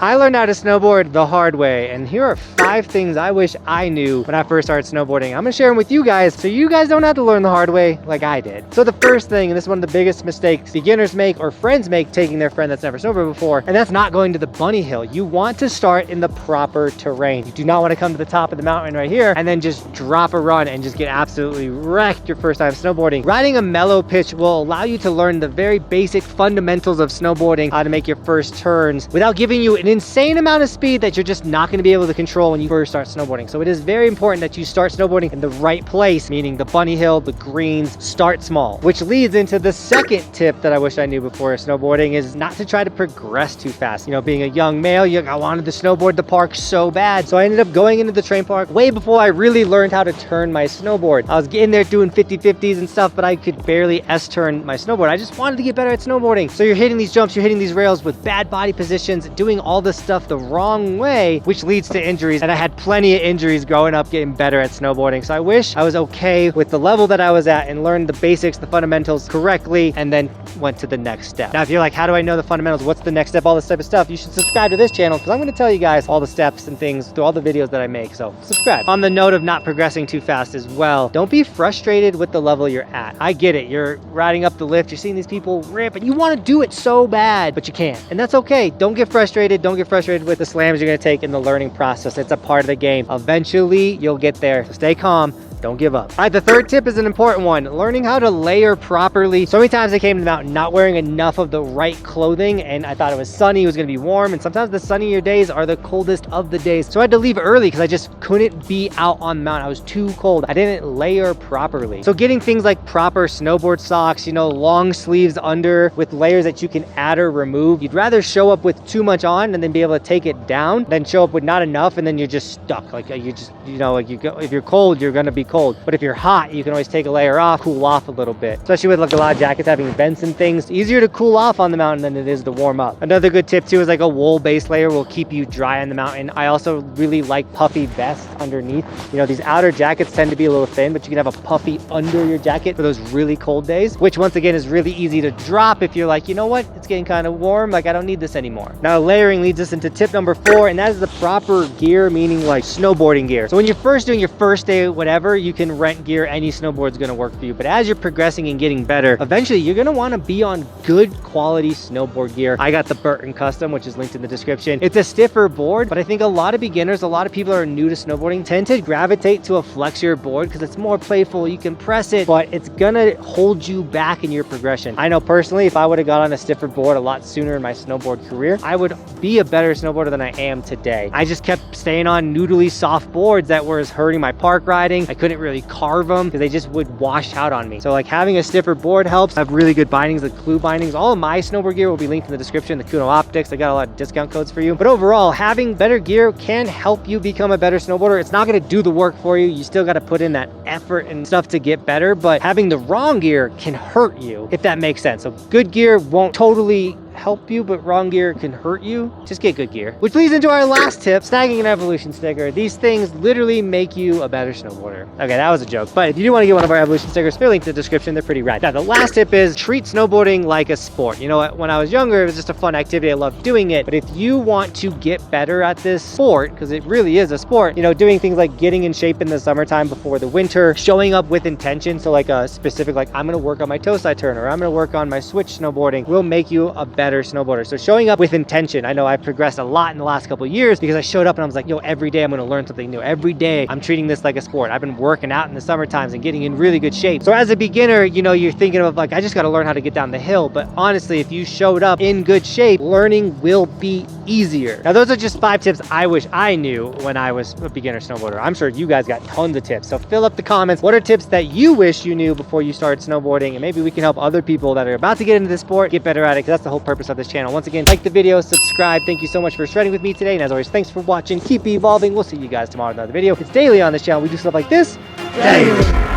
I learned how to snowboard the hard way, and here are 5 things I wish I knew when I first started snowboarding. I'm gonna share them with you guys so you guys don't have to learn the hard way like I did. So the first thing, and this is one of the biggest mistakes beginners make or friends make taking their friend that's never snowboarded before, and that's not going to the bunny hill. You want to start in the proper terrain. You do not want to come to the top of the mountain right here and then just drop a run and just get absolutely wrecked your first time snowboarding. Riding a mellow pitch will allow you to learn the very basic fundamentals of snowboarding, how to make your first turns without giving you an insane amount of speed that you're just not going to be able to control when you first start snowboarding. So it is very important that you start snowboarding in the right place, meaning the bunny hill, the greens. Start small, which leads into the second tip that I wish I knew before snowboarding, is not to try to progress too fast. You know, being a young male, I wanted to snowboard the park so bad, so I ended up going into the train park way before I really learned how to turn my snowboard. I was in there doing 50-50s and stuff, but I could barely S-turn my snowboard. I just wanted to get better at snowboarding. So you're hitting these jumps, you're hitting these rails with bad body positions, doing all this stuff the wrong way, which leads to injuries. And I had plenty of injuries growing up getting better at snowboarding. So I wish I was okay with the level that I was at and learned the basics, the fundamentals correctly, and then went to the next step. Now, if you're like, how do I know the fundamentals? What's the next step? All this type of stuff. You should subscribe to this channel because I'm going to tell you guys all the steps and things through all the videos that I make. So subscribe. On the note of not progressing too fast as well, don't be frustrated with the level you're at. I get it. You're riding up the lift. You're seeing these people rip and you want to do it so bad, but you can't. And that's okay. Don't get frustrated. Don't get frustrated with the slams you're going to take in the learning process. It's a part of the game. Eventually, you'll get there. So stay calm. Don't give up. All right, the third tip is an important one. Learning how to layer properly. So many times I came to the mountain not wearing enough of the right clothing, and I thought it was sunny, it was gonna be warm, and sometimes the sunnier days are the coldest of the days. So I had to leave early because I just couldn't be out on the mountain. I was too cold. I didn't layer properly. So getting things like proper snowboard socks, you know, long sleeves under with layers that you can add or remove. You'd rather show up with too much on and then be able to take it down than show up with not enough and then you're just stuck. Like you just, you know, like if you're cold, you're gonna be cold. But if you're hot, you can always take a layer off, cool off a little bit. Especially with like a lot of jackets having vents and things, it's easier to cool off on the mountain than it is to warm up. Another good tip too is like a wool base layer will keep you dry on the mountain. I also really like puffy vests underneath. You know, these outer jackets tend to be a little thin, but you can have a puffy under your jacket for those really cold days, which once again is really easy to drop if you're like, you know what, it's getting kind of warm, like I don't need this anymore. Now layering leads us into tip number 4, and that is the proper gear, meaning like snowboarding gear. So when you're first doing your first day, whatever, you can rent gear. Any snowboard's gonna work for you. But as you're progressing and getting better, eventually you're gonna wanna be on good quality snowboard gear. I got the Burton Custom, which is linked in the description. It's a stiffer board, but I think a lot of beginners, a lot of people that are new to snowboarding tend to gravitate to a flexier board because it's more playful. You can press it, but it's gonna hold you back in your progression. I know personally, if I would have got on a stiffer board a lot sooner in my snowboard career, I would be a better snowboarder than I am today. I just kept staying on noodly soft boards that was hurting my park riding. I couldn't really carve them because they just would wash out on me. So like having a stiffer board helps. I have really good bindings, the Clue bindings. All of my snowboard gear will be linked in the description. The Kuno Optics, I got a lot of discount codes for you. But overall, having better gear can help you become a better snowboarder. It's not going to do the work for you. You still got to put in that effort and stuff to get better, but having the wrong gear can hurt you, if that makes sense. So good gear won't totally help you, but wrong gear can hurt you. Just get good gear. Which leads into our last tip, snagging an Evolution sticker. These things literally make you a better snowboarder. Okay, that was a joke, but if you do want to get one of our Evolution stickers, they're linked in the description. They're pretty rad. Now, the last tip is treat snowboarding like a sport. You know what? When I was younger, it was just a fun activity. I loved doing it. But if you want to get better at this sport, because it really is a sport, you know, doing things like getting in shape in the summertime before the winter, showing up with intention. So like a specific, like I'm going to work on my toe side turn, or I'm going to work on my switch snowboarding, will make you a better snowboarder. So showing up with intention. I know I've progressed a lot in the last couple of years because I showed up and I was like, yo, every day I'm going to learn something new. Every day I'm treating this like a sport. I've been working out in the summer times and getting in really good shape. So as a beginner, you know, you're thinking of like, I just got to learn how to get down the hill. But honestly, if you showed up in good shape, learning will be easier. Now, those are just 5 tips I wish I knew when I was a beginner snowboarder. I'm sure you guys got tons of tips. So fill up the comments. What are tips that you wish you knew before you started snowboarding? And maybe we can help other people that are about to get into this sport get better at it, because that's the whole purpose of this channel. Once again, like the video, subscribe. Thank you so much for shredding with me today. And as always, thanks for watching. Keep evolving. We'll see you guys tomorrow in another video. It's daily on this channel. We do stuff like this daily.